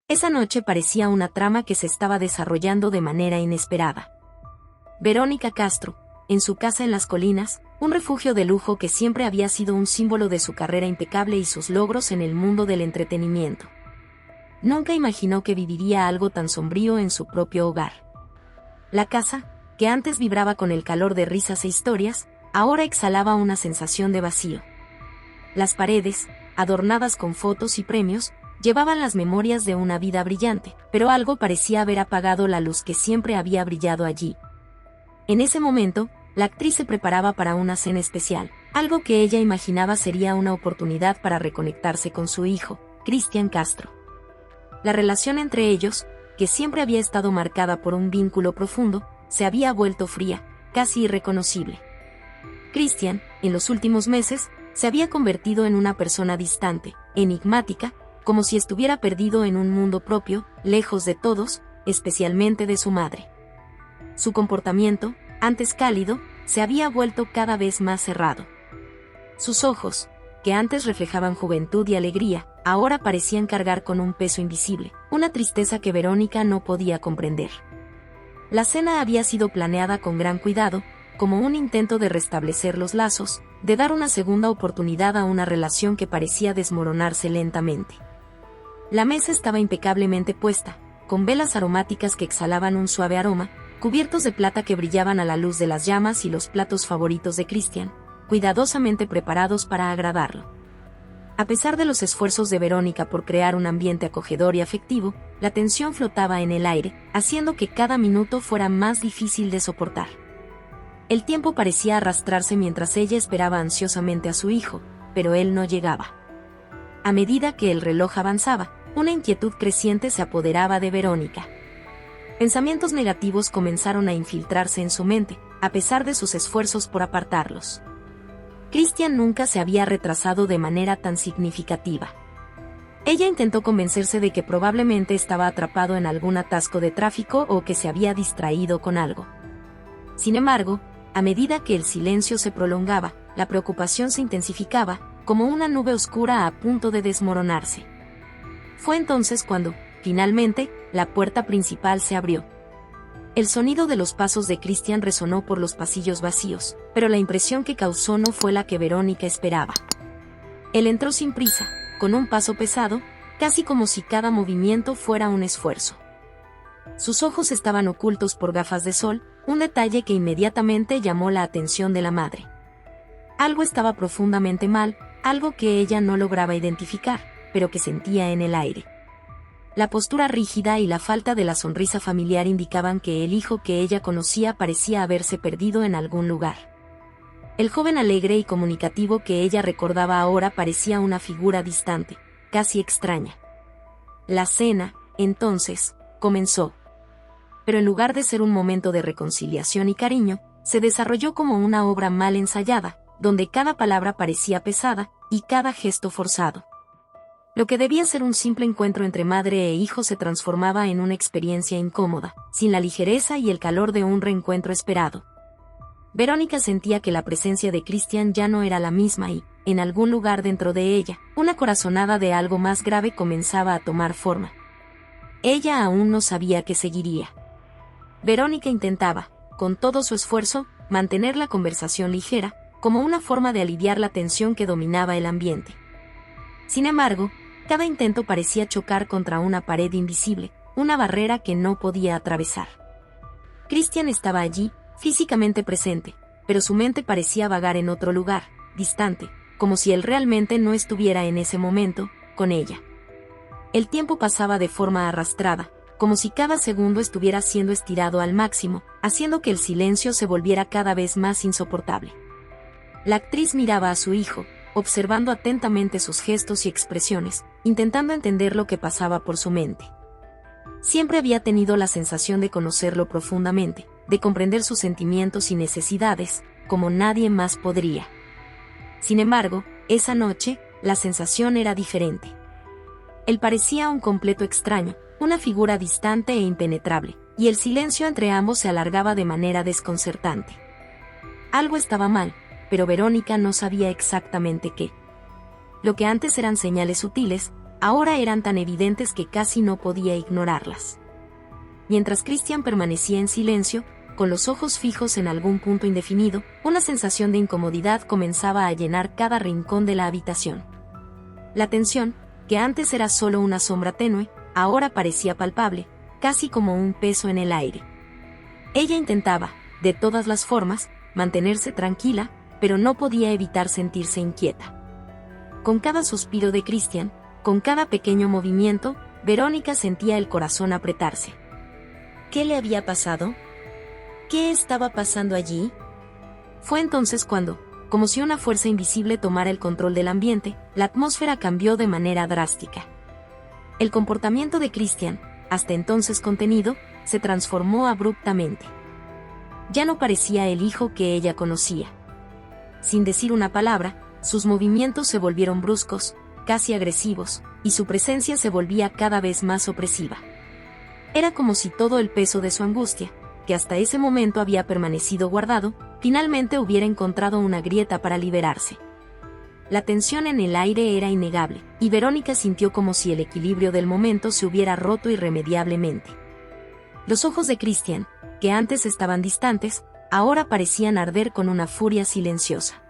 Esa noche parecía una trama que se estaba desarrollando de manera inesperada. Verónica Castro, en su casa en las colinas, un refugio de lujo que siempre había sido un símbolo de su carrera impecable y sus logros en el mundo del entretenimiento. Nunca imaginó que viviría algo tan sombrío en su propio hogar. La casa, que antes vibraba con el calor de risas e historias, ahora exhalaba una sensación de vacío. Las paredes, adornadas con fotos y premios, llevaban las memorias de una vida brillante, pero algo parecía haber apagado la luz que siempre había brillado allí. En ese momento, la actriz se preparaba para una cena especial, algo que ella imaginaba sería una oportunidad para reconectarse con su hijo, Cristian Castro. La relación entre ellos, que siempre había estado marcada por un vínculo profundo, se había vuelto fría, casi irreconocible. Cristian, en los últimos meses, se había convertido en una persona distante, enigmática, como si estuviera perdido en un mundo propio, lejos de todos, especialmente de su madre. Su comportamiento, antes cálido, se había vuelto cada vez más cerrado. Sus ojos, que antes reflejaban juventud y alegría, ahora parecían cargar con un peso invisible, una tristeza que Verónica no podía comprender. La cena había sido planeada con gran cuidado, como un intento de restablecer los lazos, de dar una segunda oportunidad a una relación que parecía desmoronarse lentamente. La mesa estaba impecablemente puesta, con velas aromáticas que exhalaban un suave aroma, cubiertos de plata que brillaban a la luz de las llamas y los platos favoritos de Cristian, cuidadosamente preparados para agradarlo. A pesar de los esfuerzos de Verónica por crear un ambiente acogedor y afectivo, la tensión flotaba en el aire, haciendo que cada minuto fuera más difícil de soportar. El tiempo parecía arrastrarse mientras ella esperaba ansiosamente a su hijo, pero él no llegaba. A medida que el reloj avanzaba, una inquietud creciente se apoderaba de Verónica. Pensamientos negativos comenzaron a infiltrarse en su mente, a pesar de sus esfuerzos por apartarlos. Cristian nunca se había retrasado de manera tan significativa. Ella intentó convencerse de que probablemente estaba atrapado en algún atasco de tráfico o que se había distraído con algo. Sin embargo, a medida que el silencio se prolongaba, la preocupación se intensificaba, como una nube oscura a punto de desmoronarse. Fue entonces cuando, finalmente, la puerta principal se abrió. El sonido de los pasos de Cristian resonó por los pasillos vacíos, pero la impresión que causó no fue la que Verónica esperaba. Él entró sin prisa, con un paso pesado, casi como si cada movimiento fuera un esfuerzo. Sus ojos estaban ocultos por gafas de sol, un detalle que inmediatamente llamó la atención de la madre. Algo estaba profundamente mal, algo que ella no lograba identificar, pero que sentía en el aire. La postura rígida y la falta de la sonrisa familiar indicaban que el hijo que ella conocía parecía haberse perdido en algún lugar. El joven alegre y comunicativo que ella recordaba ahora parecía una figura distante, casi extraña. La cena, entonces, comenzó. Pero en lugar de ser un momento de reconciliación y cariño, se desarrolló como una obra mal ensayada, donde cada palabra parecía pesada, y cada gesto forzado. Lo que debía ser un simple encuentro entre madre e hijo se transformaba en una experiencia incómoda, sin la ligereza y el calor de un reencuentro esperado. Verónica sentía que la presencia de Cristian ya no era la misma y, en algún lugar dentro de ella, una corazonada de algo más grave comenzaba a tomar forma. Ella aún no sabía qué seguiría. Verónica intentaba, con todo su esfuerzo, mantener la conversación ligera, como una forma de aliviar la tensión que dominaba el ambiente. Sin embargo, cada intento parecía chocar contra una pared invisible, una barrera que no podía atravesar. Cristian estaba allí, físicamente presente, pero su mente parecía vagar en otro lugar, distante, como si él realmente no estuviera en ese momento, con ella. El tiempo pasaba de forma arrastrada, como si cada segundo estuviera siendo estirado al máximo, haciendo que el silencio se volviera cada vez más insoportable. La actriz miraba a su hijo, observando atentamente sus gestos y expresiones, intentando entender lo que pasaba por su mente. Siempre había tenido la sensación de conocerlo profundamente, de comprender sus sentimientos y necesidades, como nadie más podría. Sin embargo, esa noche, la sensación era diferente. Él parecía un completo extraño, una figura distante e impenetrable, y el silencio entre ambos se alargaba de manera desconcertante. Algo estaba mal, pero Verónica no sabía exactamente qué. Lo que antes eran señales sutiles, ahora eran tan evidentes que casi no podía ignorarlas. Mientras Christian permanecía en silencio, con los ojos fijos en algún punto indefinido, una sensación de incomodidad comenzaba a llenar cada rincón de la habitación. La tensión, que antes era solo una sombra tenue, ahora parecía palpable, casi como un peso en el aire. Ella intentaba, de todas las formas, mantenerse tranquila, pero no podía evitar sentirse inquieta. Con cada suspiro de Christian, con cada pequeño movimiento, Verónica sentía el corazón apretarse. ¿Qué le había pasado? ¿Qué estaba pasando allí? Fue entonces cuando, como si una fuerza invisible tomara el control del ambiente, la atmósfera cambió de manera drástica. El comportamiento de Christian, hasta entonces contenido, se transformó abruptamente. Ya no parecía el hijo que ella conocía. Sin decir una palabra, sus movimientos se volvieron bruscos, casi agresivos, y su presencia se volvía cada vez más opresiva. Era como si todo el peso de su angustia, que hasta ese momento había permanecido guardado, finalmente hubiera encontrado una grieta para liberarse. La tensión en el aire era innegable, y Verónica sintió como si el equilibrio del momento se hubiera roto irremediablemente. Los ojos de Christian, que antes estaban distantes, ahora parecían arder con una furia silenciosa.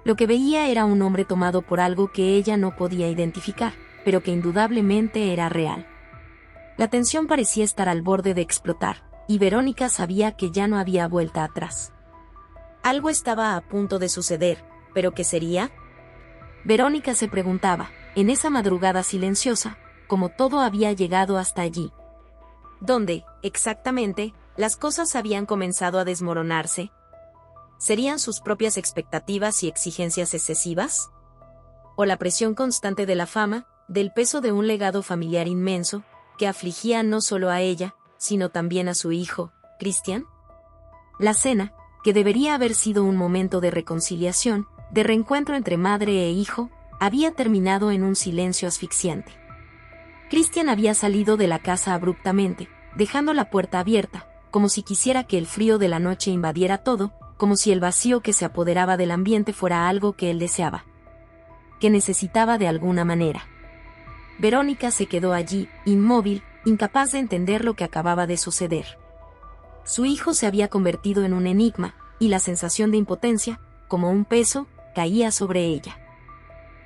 Lo que veía era un hombre tomado por algo que ella no podía identificar, pero que indudablemente era real. La tensión parecía estar al borde de explotar, y Verónica sabía que ya no había vuelta atrás. Algo estaba a punto de suceder, ¿pero qué sería? Verónica se preguntaba, en esa madrugada silenciosa, como todo había llegado hasta allí. ¿Dónde, exactamente, las cosas habían comenzado a desmoronarse? ¿Serían sus propias expectativas y exigencias excesivas? ¿O la presión constante de la fama, del peso de un legado familiar inmenso, que afligía no solo a ella, sino también a su hijo, Christian? La cena, que debería haber sido un momento de reconciliación, de reencuentro entre madre e hijo, había terminado en un silencio asfixiante. Christian había salido de la casa abruptamente, dejando la puerta abierta, como si quisiera que el frío de la noche invadiera todo, como si el vacío que se apoderaba del ambiente fuera algo que él deseaba, que necesitaba de alguna manera. Verónica se quedó allí, inmóvil, incapaz de entender lo que acababa de suceder. Su hijo se había convertido en un enigma, y la sensación de impotencia, como un peso, caía sobre ella.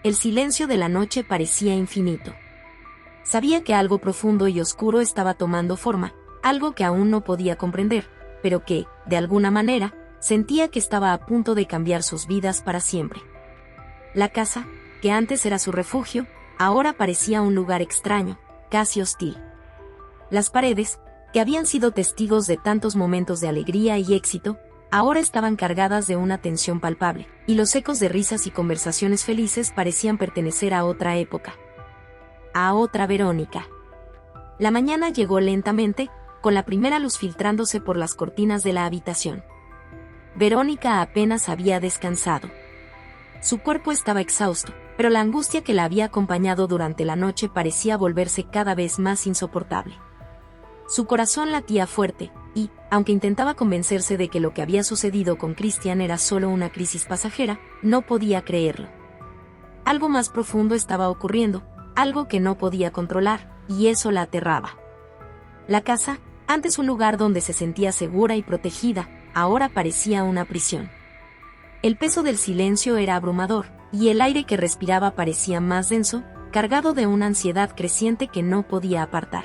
El silencio de la noche parecía infinito. Sabía que algo profundo y oscuro estaba tomando forma, algo que aún no podía comprender, pero que, de alguna manera, sentía que estaba a punto de cambiar sus vidas para siempre. La casa, que antes era su refugio, ahora parecía un lugar extraño, casi hostil. Las paredes, que habían sido testigos de tantos momentos de alegría y éxito, ahora estaban cargadas de una tensión palpable, y los ecos de risas y conversaciones felices parecían pertenecer a otra época. A otra Verónica. La mañana llegó lentamente, con la primera luz filtrándose por las cortinas de la habitación. Verónica apenas había descansado. Su cuerpo estaba exhausto, pero la angustia que la había acompañado durante la noche parecía volverse cada vez más insoportable. Su corazón latía fuerte, y, aunque intentaba convencerse de que lo que había sucedido con Christian era solo una crisis pasajera, no podía creerlo. Algo más profundo estaba ocurriendo, algo que no podía controlar, y eso la aterraba. La casa, antes un lugar donde se sentía segura y protegida, ahora parecía una prisión. El peso del silencio era abrumador, y el aire que respiraba parecía más denso, cargado de una ansiedad creciente que no podía apartar.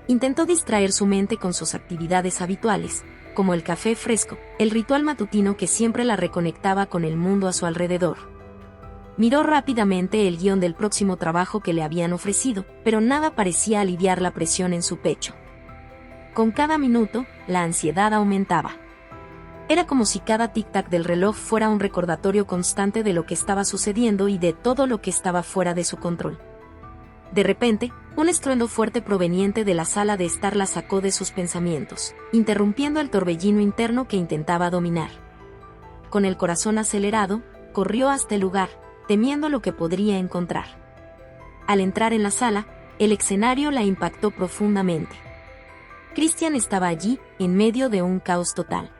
Intentó distraer su mente con sus actividades habituales, como el café fresco, el ritual matutino que siempre la reconectaba con el mundo a su alrededor. Miró rápidamente el guión del próximo trabajo que le habían ofrecido, pero nada parecía aliviar la presión en su pecho. Con cada minuto, la ansiedad aumentaba. Era como si cada tic-tac del reloj fuera un recordatorio constante de lo que estaba sucediendo y de todo lo que estaba fuera de su control. De repente, un estruendo fuerte proveniente de la sala de estar la sacó de sus pensamientos, interrumpiendo el torbellino interno que intentaba dominar. Con el corazón acelerado, corrió hasta el lugar, temiendo lo que podría encontrar. Al entrar en la sala, el escenario la impactó profundamente. Christian estaba allí, en medio de un caos total.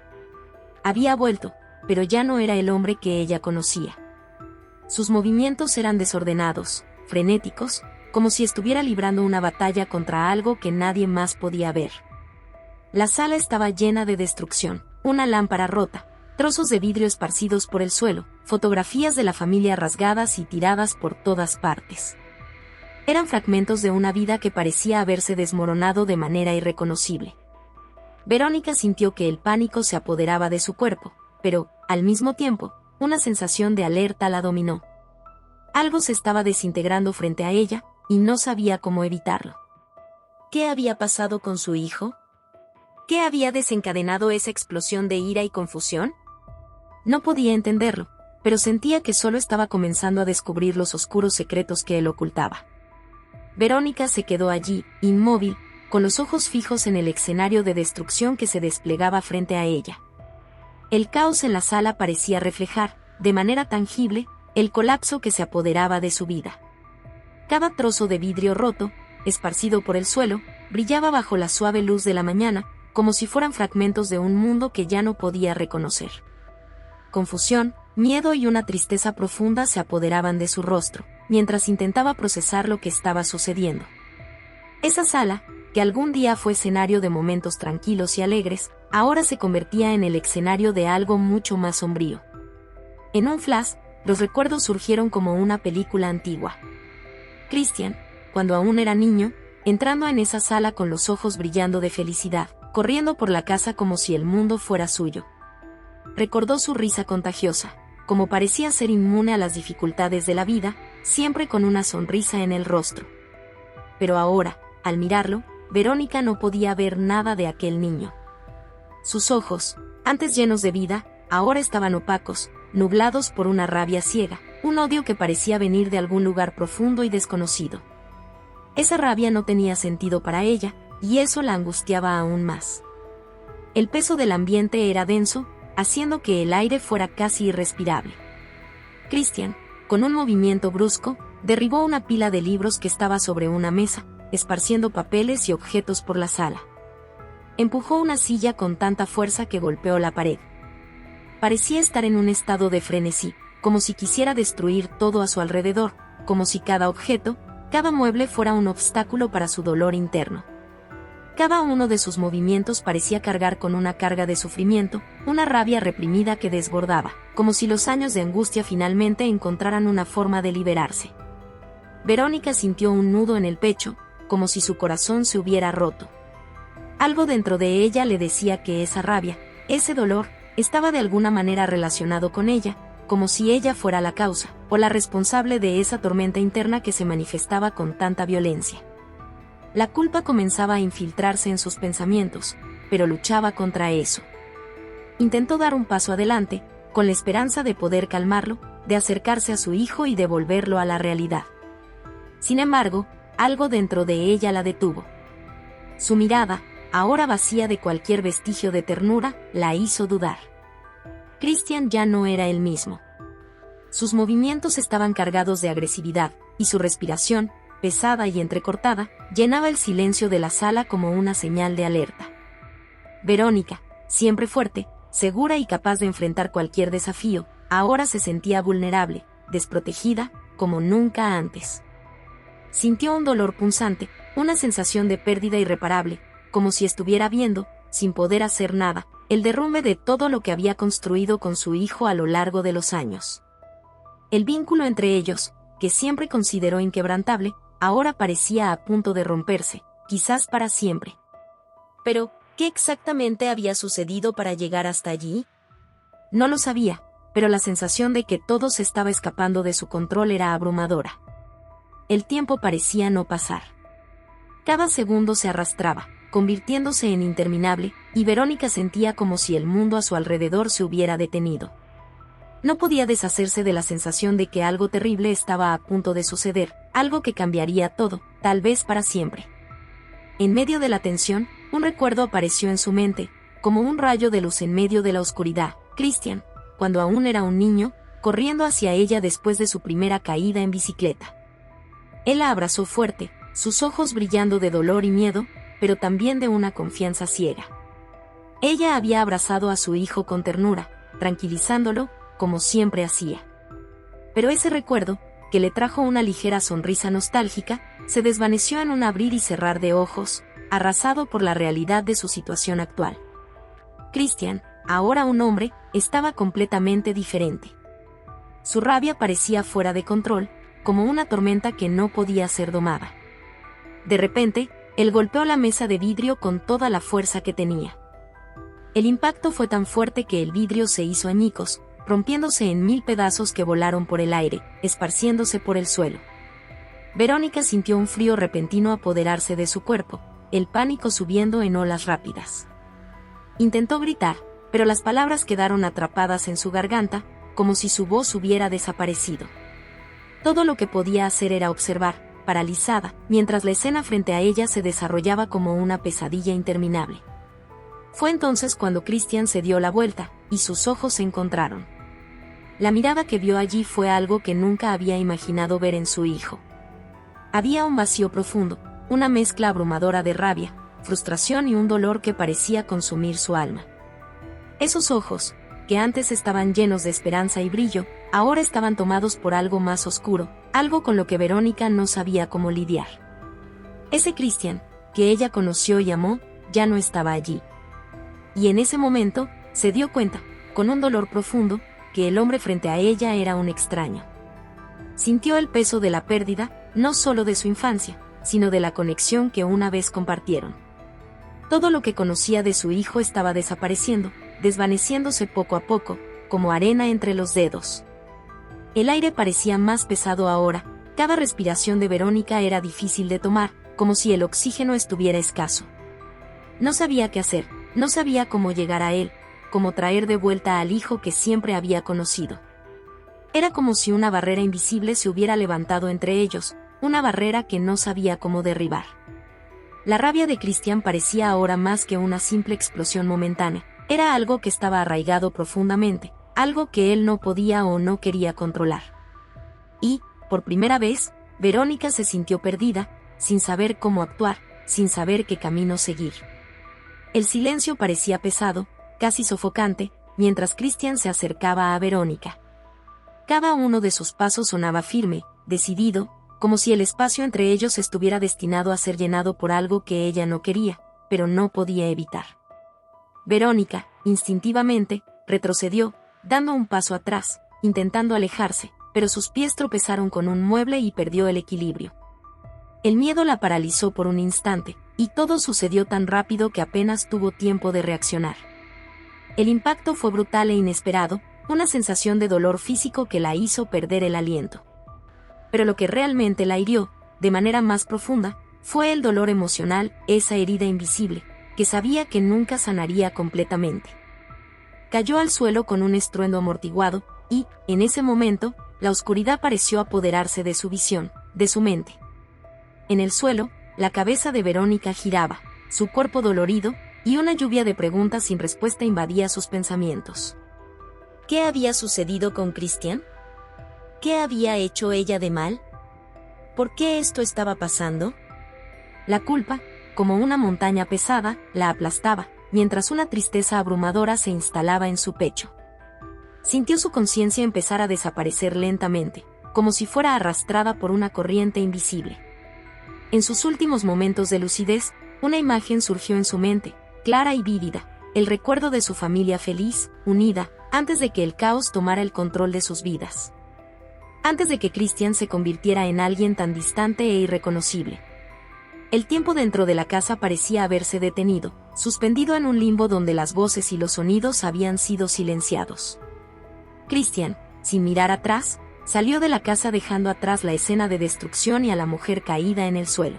Había vuelto, pero ya no era el hombre que ella conocía. Sus movimientos eran desordenados, frenéticos, como si estuviera librando una batalla contra algo que nadie más podía ver. La sala estaba llena de destrucción, una lámpara rota, trozos de vidrio esparcidos por el suelo, fotografías de la familia rasgadas y tiradas por todas partes. Eran fragmentos de una vida que parecía haberse desmoronado de manera irreconocible. Verónica sintió que el pánico se apoderaba de su cuerpo, pero, al mismo tiempo, una sensación de alerta la dominó. Algo se estaba desintegrando frente a ella, y no sabía cómo evitarlo. ¿Qué había pasado con su hijo? ¿Qué había desencadenado esa explosión de ira y confusión? No podía entenderlo, pero sentía que solo estaba comenzando a descubrir los oscuros secretos que él ocultaba. Verónica se quedó allí, inmóvil, con los ojos fijos en el escenario de destrucción que se desplegaba frente a ella. El caos en la sala parecía reflejar, de manera tangible, el colapso que se apoderaba de su vida. Cada trozo de vidrio roto, esparcido por el suelo, brillaba bajo la suave luz de la mañana, como si fueran fragmentos de un mundo que ya no podía reconocer. Confusión, miedo y una tristeza profunda se apoderaban de su rostro, mientras intentaba procesar lo que estaba sucediendo. Esa sala, que algún día fue escenario de momentos tranquilos y alegres, ahora se convertía en el escenario de algo mucho más sombrío. En un flash, los recuerdos surgieron como una película antigua. Christian, cuando aún era niño, entrando en esa sala con los ojos brillando de felicidad, corriendo por la casa como si el mundo fuera suyo. Recordó su risa contagiosa, como parecía ser inmune a las dificultades de la vida, siempre con una sonrisa en el rostro. Pero ahora, al mirarlo, Verónica no podía ver nada de aquel niño. Sus ojos, antes llenos de vida, ahora estaban opacos, nublados por una rabia ciega, un odio que parecía venir de algún lugar profundo y desconocido. Esa rabia no tenía sentido para ella, y eso la angustiaba aún más. El peso del ambiente era denso, haciendo que el aire fuera casi irrespirable. Christian, con un movimiento brusco, derribó una pila de libros que estaba sobre una mesa, esparciendo papeles y objetos por la sala. Empujó una silla con tanta fuerza que golpeó la pared. Parecía estar en un estado de frenesí, como si quisiera destruir todo a su alrededor, como si cada objeto, cada mueble fuera un obstáculo para su dolor interno. Cada uno de sus movimientos parecía cargar con una carga de sufrimiento, una rabia reprimida que desbordaba, como si los años de angustia finalmente encontraran una forma de liberarse. Verónica sintió un nudo en el pecho, como si su corazón se hubiera roto. Algo dentro de ella le decía que esa rabia, ese dolor, estaba de alguna manera relacionado con ella, como si ella fuera la causa, o la responsable de esa tormenta interna que se manifestaba con tanta violencia. La culpa comenzaba a infiltrarse en sus pensamientos, pero luchaba contra eso. Intentó dar un paso adelante, con la esperanza de poder calmarlo, de acercarse a su hijo y devolverlo a la realidad. Sin embargo, algo dentro de ella la detuvo. Su mirada, ahora vacía de cualquier vestigio de ternura, la hizo dudar. Christian ya no era el mismo. Sus movimientos estaban cargados de agresividad, y su respiración, pesada y entrecortada, llenaba el silencio de la sala como una señal de alerta. Verónica, siempre fuerte, segura y capaz de enfrentar cualquier desafío, ahora se sentía vulnerable, desprotegida, como nunca antes. Sintió un dolor punzante, una sensación de pérdida irreparable, como si estuviera viendo, sin poder hacer nada, el derrumbe de todo lo que había construido con su hijo a lo largo de los años. El vínculo entre ellos, que siempre consideró inquebrantable, ahora parecía a punto de romperse, quizás para siempre. Pero, ¿qué exactamente había sucedido para llegar hasta allí? No lo sabía, pero la sensación de que todo se estaba escapando de su control era abrumadora. El tiempo parecía no pasar. Cada segundo se arrastraba, convirtiéndose en interminable, y Verónica sentía como si el mundo a su alrededor se hubiera detenido. No podía deshacerse de la sensación de que algo terrible estaba a punto de suceder, algo que cambiaría todo, tal vez para siempre. En medio de la tensión, un recuerdo apareció en su mente, como un rayo de luz en medio de la oscuridad. Christian, cuando aún era un niño, corriendo hacia ella después de su primera caída en bicicleta. Él la abrazó fuerte, sus ojos brillando de dolor y miedo, pero también de una confianza ciega. Ella había abrazado a su hijo con ternura, tranquilizándolo, como siempre hacía. Pero ese recuerdo, que le trajo una ligera sonrisa nostálgica, se desvaneció en un abrir y cerrar de ojos, arrasado por la realidad de su situación actual. Christian, ahora un hombre, estaba completamente diferente. Su rabia parecía fuera de control, como una tormenta que no podía ser domada. De repente, él golpeó la mesa de vidrio con toda la fuerza que tenía. El impacto fue tan fuerte que el vidrio se hizo añicos, rompiéndose en 1000 pedazos que volaron por el aire, esparciéndose por el suelo. Verónica sintió un frío repentino apoderarse de su cuerpo, el pánico subiendo en olas rápidas. Intentó gritar, pero las palabras quedaron atrapadas en su garganta, como si su voz hubiera desaparecido. Todo lo que podía hacer era observar, paralizada, mientras la escena frente a ella se desarrollaba como una pesadilla interminable. Fue entonces cuando Christian se dio la vuelta, y sus ojos se encontraron. La mirada que vio allí fue algo que nunca había imaginado ver en su hijo. Había un vacío profundo, una mezcla abrumadora de rabia, frustración y un dolor que parecía consumir su alma. Esos ojos, que antes estaban llenos de esperanza y brillo, ahora estaban tomados por algo más oscuro, algo con lo que Verónica no sabía cómo lidiar. Ese Christian, que ella conoció y amó, ya no estaba allí. Y en ese momento, se dio cuenta, con un dolor profundo, que el hombre frente a ella era un extraño. Sintió el peso de la pérdida, no solo de su infancia, sino de la conexión que una vez compartieron. Todo lo que conocía de su hijo estaba desapareciendo, desvaneciéndose poco a poco, como arena entre los dedos. El aire parecía más pesado ahora, cada respiración de Verónica era difícil de tomar, como si el oxígeno estuviera escaso. No sabía qué hacer, no sabía cómo llegar a él, cómo traer de vuelta al hijo que siempre había conocido. Era como si una barrera invisible se hubiera levantado entre ellos, una barrera que no sabía cómo derribar. La rabia de Christian parecía ahora más que una simple explosión momentánea, era algo que estaba arraigado profundamente, algo que él no podía o no quería controlar. Y, por primera vez, Verónica se sintió perdida, sin saber cómo actuar, sin saber qué camino seguir. El silencio parecía pesado, casi sofocante, mientras Christian se acercaba a Verónica. Cada uno de sus pasos sonaba firme, decidido, como si el espacio entre ellos estuviera destinado a ser llenado por algo que ella no quería, pero no podía evitar. Verónica, instintivamente, retrocedió, dando un paso atrás, intentando alejarse, pero sus pies tropezaron con un mueble y perdió el equilibrio. El miedo la paralizó por un instante, y todo sucedió tan rápido que apenas tuvo tiempo de reaccionar. El impacto fue brutal e inesperado, una sensación de dolor físico que la hizo perder el aliento. Pero lo que realmente la hirió, de manera más profunda, fue el dolor emocional, esa herida invisible, que sabía que nunca sanaría completamente. Cayó al suelo con un estruendo amortiguado, y, en ese momento, la oscuridad pareció apoderarse de su visión, de su mente. En el suelo, la cabeza de Verónica giraba, su cuerpo dolorido, y una lluvia de preguntas sin respuesta invadía sus pensamientos. ¿Qué había sucedido con Christian? ¿Qué había hecho ella de mal? ¿Por qué esto estaba pasando? La culpa, como una montaña pesada, la aplastaba, mientras una tristeza abrumadora se instalaba en su pecho. Sintió su conciencia empezar a desaparecer lentamente, como si fuera arrastrada por una corriente invisible. En sus últimos momentos de lucidez, una imagen surgió en su mente, clara y vívida, el recuerdo de su familia feliz, unida, antes de que el caos tomara el control de sus vidas. Antes de que Christian se convirtiera en alguien tan distante e irreconocible. El tiempo dentro de la casa parecía haberse detenido, suspendido en un limbo donde las voces y los sonidos habían sido silenciados. Christian, sin mirar atrás, salió de la casa dejando atrás la escena de destrucción y a la mujer caída en el suelo.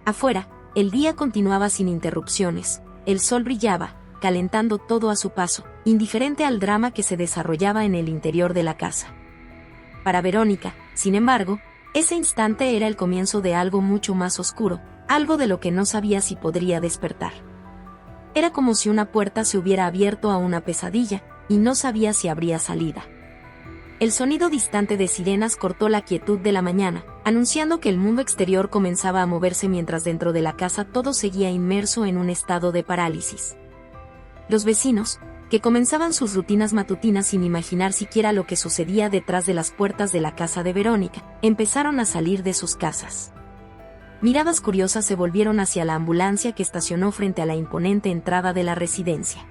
Afuera, el día continuaba sin interrupciones, el sol brillaba, calentando todo a su paso, indiferente al drama que se desarrollaba en el interior de la casa. Para Verónica, sin embargo, ese instante era el comienzo de algo mucho más oscuro, algo de lo que no sabía si podría despertar. Era como si una puerta se hubiera abierto a una pesadilla, y no sabía si habría salida. El sonido distante de sirenas cortó la quietud de la mañana, anunciando que el mundo exterior comenzaba a moverse mientras dentro de la casa todo seguía inmerso en un estado de parálisis. Los vecinos, que comenzaban sus rutinas matutinas sin imaginar siquiera lo que sucedía detrás de las puertas de la casa de Verónica, empezaron a salir de sus casas. Miradas curiosas se volvieron hacia la ambulancia que estacionó frente a la imponente entrada de la residencia.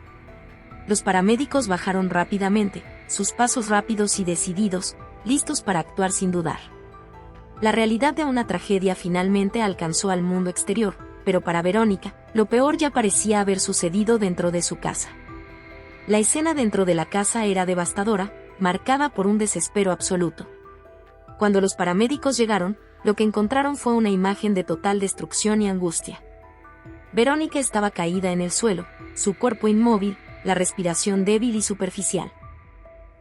Los paramédicos bajaron rápidamente, sus pasos rápidos y decididos, listos para actuar sin dudar. La realidad de una tragedia finalmente alcanzó al mundo exterior, pero para Verónica, lo peor ya parecía haber sucedido dentro de su casa. La escena dentro de la casa era devastadora, marcada por un desespero absoluto. Cuando los paramédicos llegaron, lo que encontraron fue una imagen de total destrucción y angustia. Verónica estaba caída en el suelo, su cuerpo inmóvil, la respiración débil y superficial.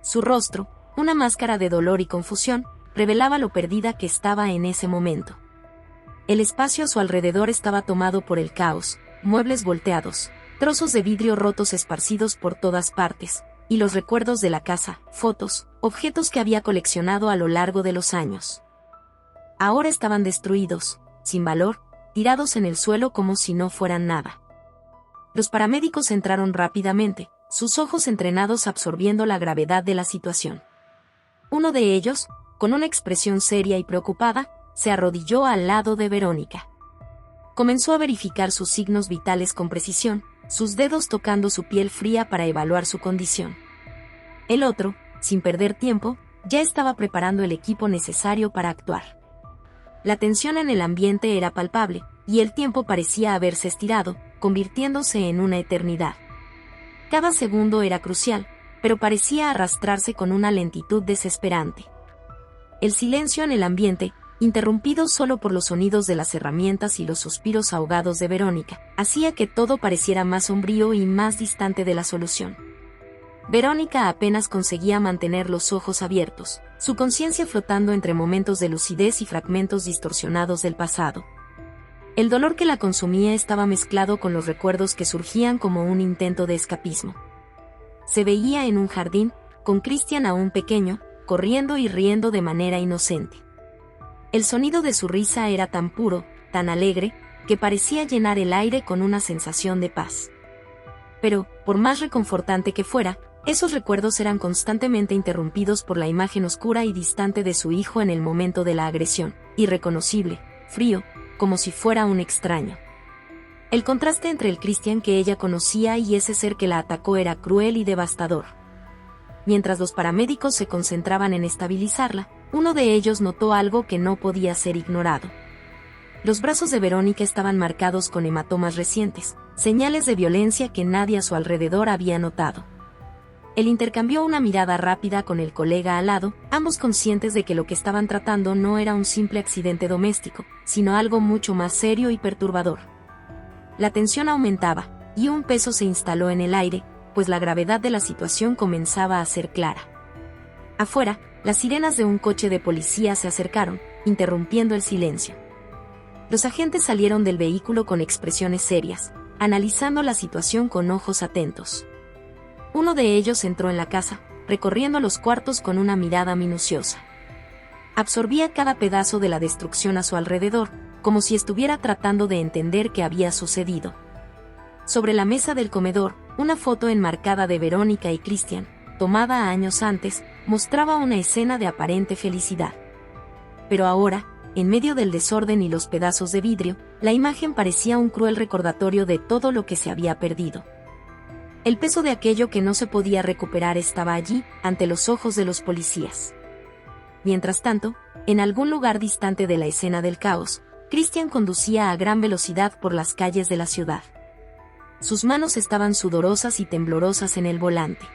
Su rostro, una máscara de dolor y confusión, revelaba lo perdida que estaba en ese momento. El espacio a su alrededor estaba tomado por el caos, muebles volteados, trozos de vidrio rotos esparcidos por todas partes, y los recuerdos de la casa, fotos, objetos que había coleccionado a lo largo de los años. Ahora estaban destruidos, sin valor, tirados en el suelo como si no fueran nada. Los paramédicos entraron rápidamente, sus ojos entrenados absorbiendo la gravedad de la situación. Uno de ellos, con una expresión seria y preocupada, se arrodilló al lado de Verónica. Comenzó a verificar sus signos vitales con precisión, sus dedos tocando su piel fría para evaluar su condición. El otro, sin perder tiempo, ya estaba preparando el equipo necesario para actuar. La tensión en el ambiente era palpable, y el tiempo parecía haberse estirado, convirtiéndose en una eternidad. Cada segundo era crucial, pero parecía arrastrarse con una lentitud desesperante. El silencio en el ambiente, interrumpido solo por los sonidos de las herramientas y los suspiros ahogados de Verónica, hacía que todo pareciera más sombrío y más distante de la solución. Verónica apenas conseguía mantener los ojos abiertos, su conciencia flotando entre momentos de lucidez y fragmentos distorsionados del pasado. El dolor que la consumía estaba mezclado con los recuerdos que surgían como un intento de escapismo. Se veía en un jardín, con Christian aún pequeño, corriendo y riendo de manera inocente. El sonido de su risa era tan puro, tan alegre, que parecía llenar el aire con una sensación de paz. Pero, por más reconfortante que fuera, esos recuerdos eran constantemente interrumpidos por la imagen oscura y distante de su hijo en el momento de la agresión, irreconocible, frío, como si fuera un extraño. El contraste entre el Christian que ella conocía y ese ser que la atacó era cruel y devastador. Mientras los paramédicos se concentraban en estabilizarla, uno de ellos notó algo que no podía ser ignorado. Los brazos de Verónica estaban marcados con hematomas recientes, señales de violencia que nadie a su alrededor había notado. Él intercambió una mirada rápida con el colega al lado, ambos conscientes de que lo que estaban tratando no era un simple accidente doméstico, sino algo mucho más serio y perturbador. La tensión aumentaba, y un peso se instaló en el aire, pues la gravedad de la situación comenzaba a ser clara. Afuera, las sirenas de un coche de policía se acercaron, interrumpiendo el silencio. Los agentes salieron del vehículo con expresiones serias, analizando la situación con ojos atentos. Uno de ellos entró en la casa, recorriendo los cuartos con una mirada minuciosa. Absorbía cada pedazo de la destrucción a su alrededor, como si estuviera tratando de entender qué había sucedido. Sobre la mesa del comedor, una foto enmarcada de Verónica y Christian, tomada años antes, mostraba una escena de aparente felicidad. Pero ahora, en medio del desorden y los pedazos de vidrio, la imagen parecía un cruel recordatorio de todo lo que se había perdido. El peso de aquello que no se podía recuperar estaba allí, ante los ojos de los policías. Mientras tanto, en algún lugar distante de la escena del caos, Christian conducía a gran velocidad por las calles de la ciudad. Sus manos estaban sudorosas y temblorosas en el volante.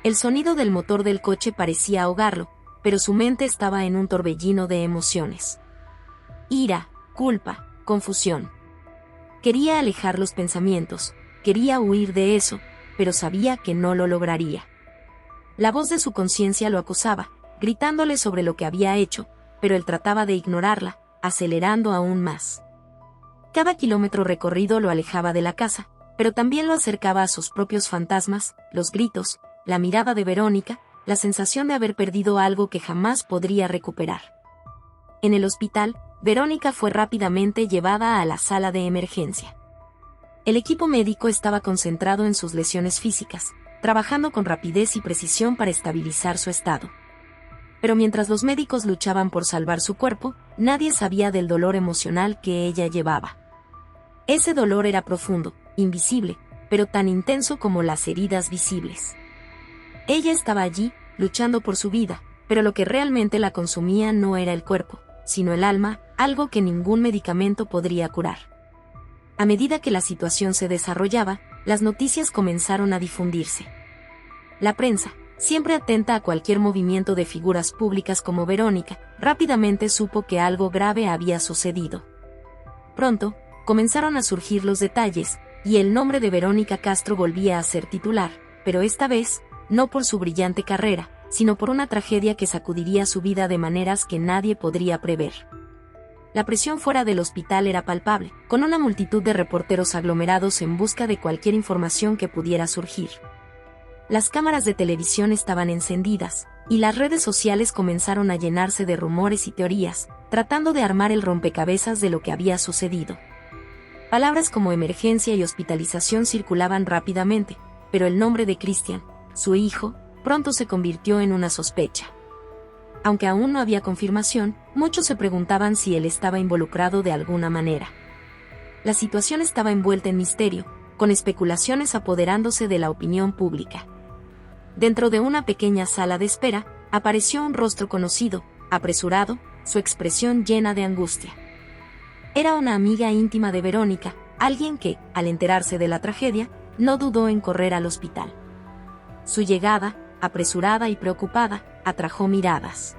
El sonido del motor del coche parecía ahogarlo, pero su mente estaba en un torbellino de emociones. Ira, culpa, confusión. Quería alejar los pensamientos, quería huir de eso, pero sabía que no lo lograría. La voz de su conciencia lo acusaba, gritándole sobre lo que había hecho, pero él trataba de ignorarla, acelerando aún más. Cada kilómetro recorrido lo alejaba de la casa, pero también lo acercaba a sus propios fantasmas, los gritos, la mirada de Verónica, la sensación de haber perdido algo que jamás podría recuperar. En el hospital, Verónica fue rápidamente llevada a la sala de emergencia. El equipo médico estaba concentrado en sus lesiones físicas, trabajando con rapidez y precisión para estabilizar su estado. Pero mientras los médicos luchaban por salvar su cuerpo, nadie sabía del dolor emocional que ella llevaba. Ese dolor era profundo, invisible, pero tan intenso como las heridas visibles. Ella estaba allí, luchando por su vida, pero lo que realmente la consumía no era el cuerpo, sino el alma, algo que ningún medicamento podría curar. A medida que la situación se desarrollaba, las noticias comenzaron a difundirse. La prensa, siempre atenta a cualquier movimiento de figuras públicas como Verónica, rápidamente supo que algo grave había sucedido. Pronto, comenzaron a surgir los detalles, y el nombre de Verónica Castro volvía a ser titular, pero esta vez, no por su brillante carrera, sino por una tragedia que sacudiría su vida de maneras que nadie podría prever. La presión fuera del hospital era palpable, con una multitud de reporteros aglomerados en busca de cualquier información que pudiera surgir. Las cámaras de televisión estaban encendidas, y las redes sociales comenzaron a llenarse de rumores y teorías, tratando de armar el rompecabezas de lo que había sucedido. Palabras como emergencia y hospitalización circulaban rápidamente, pero el nombre de Christian, su hijo, pronto se convirtió en una sospecha. Aunque aún no había confirmación, muchos se preguntaban si él estaba involucrado de alguna manera. La situación estaba envuelta en misterio, con especulaciones apoderándose de la opinión pública. Dentro de una pequeña sala de espera, apareció un rostro conocido, apresurado, su expresión llena de angustia. Era una amiga íntima de Verónica, alguien que, al enterarse de la tragedia, no dudó en correr al hospital. Su llegada, apresurada y preocupada, atrajo miradas.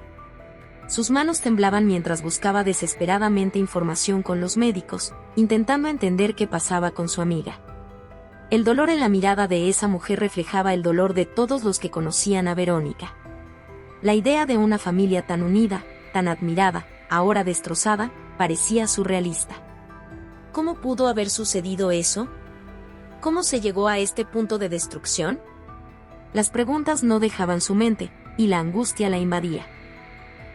Sus manos temblaban mientras buscaba desesperadamente información con los médicos, intentando entender qué pasaba con su amiga. El dolor en la mirada de esa mujer reflejaba el dolor de todos los que conocían a Verónica. La idea de una familia tan unida, tan admirada, ahora destrozada, parecía surrealista. ¿Cómo pudo haber sucedido eso? ¿Cómo se llegó a este punto de destrucción? Las preguntas no dejaban su mente, y la angustia la invadía.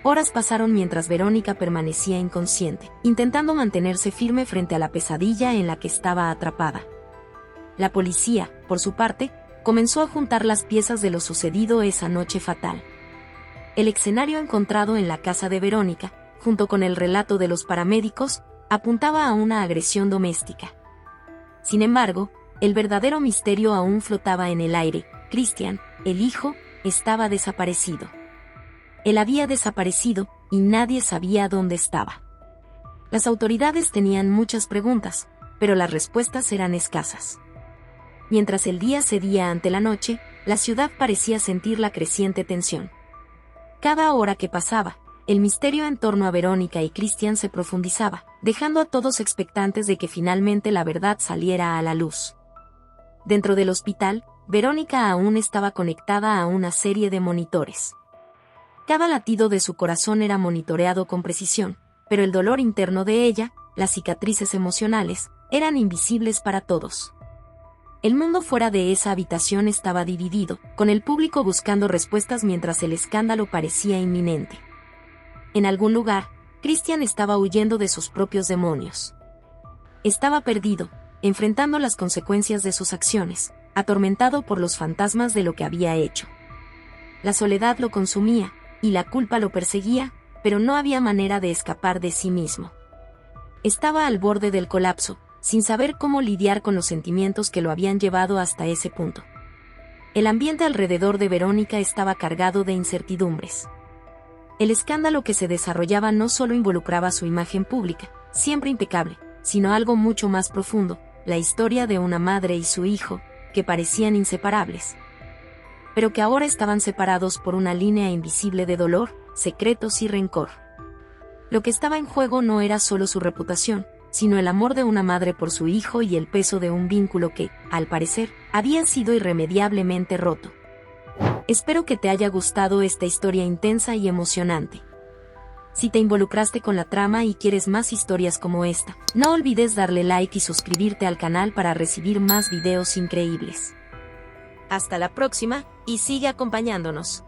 Horas pasaron mientras Verónica permanecía inconsciente, intentando mantenerse firme frente a la pesadilla en la que estaba atrapada. La policía, por su parte, comenzó a juntar las piezas de lo sucedido esa noche fatal. El escenario encontrado en la casa de Verónica, junto con el relato de los paramédicos, apuntaba a una agresión doméstica. Sin embargo, el verdadero misterio aún flotaba en el aire. Christian, el hijo, estaba desaparecido. Él había desaparecido, y nadie sabía dónde estaba. Las autoridades tenían muchas preguntas, pero las respuestas eran escasas. Mientras el día cedía ante la noche, la ciudad parecía sentir la creciente tensión. Cada hora que pasaba, el misterio en torno a Verónica y Christian se profundizaba, dejando a todos expectantes de que finalmente la verdad saliera a la luz. Dentro del hospital, Verónica aún estaba conectada a una serie de monitores. Cada latido de su corazón era monitoreado con precisión, pero el dolor interno de ella, las cicatrices emocionales, eran invisibles para todos. El mundo fuera de esa habitación estaba dividido, con el público buscando respuestas mientras el escándalo parecía inminente. En algún lugar, Christian estaba huyendo de sus propios demonios. Estaba perdido, enfrentando las consecuencias de sus acciones, atormentado por los fantasmas de lo que había hecho. La soledad lo consumía, y la culpa lo perseguía, pero no había manera de escapar de sí mismo. Estaba al borde del colapso, sin saber cómo lidiar con los sentimientos que lo habían llevado hasta ese punto. El ambiente alrededor de Verónica estaba cargado de incertidumbres. El escándalo que se desarrollaba no solo involucraba su imagen pública, siempre impecable, sino algo mucho más profundo, la historia de una madre y su hijo, que parecían inseparables, pero que ahora estaban separados por una línea invisible de dolor, secretos y rencor. Lo que estaba en juego no era solo su reputación, sino el amor de una madre por su hijo y el peso de un vínculo que, al parecer, había sido irremediablemente roto. Espero que te haya gustado esta historia intensa y emocionante. Si te involucraste con la trama y quieres más historias como esta, no olvides darle like y suscribirte al canal para recibir más videos increíbles. Hasta la próxima, y sigue acompañándonos.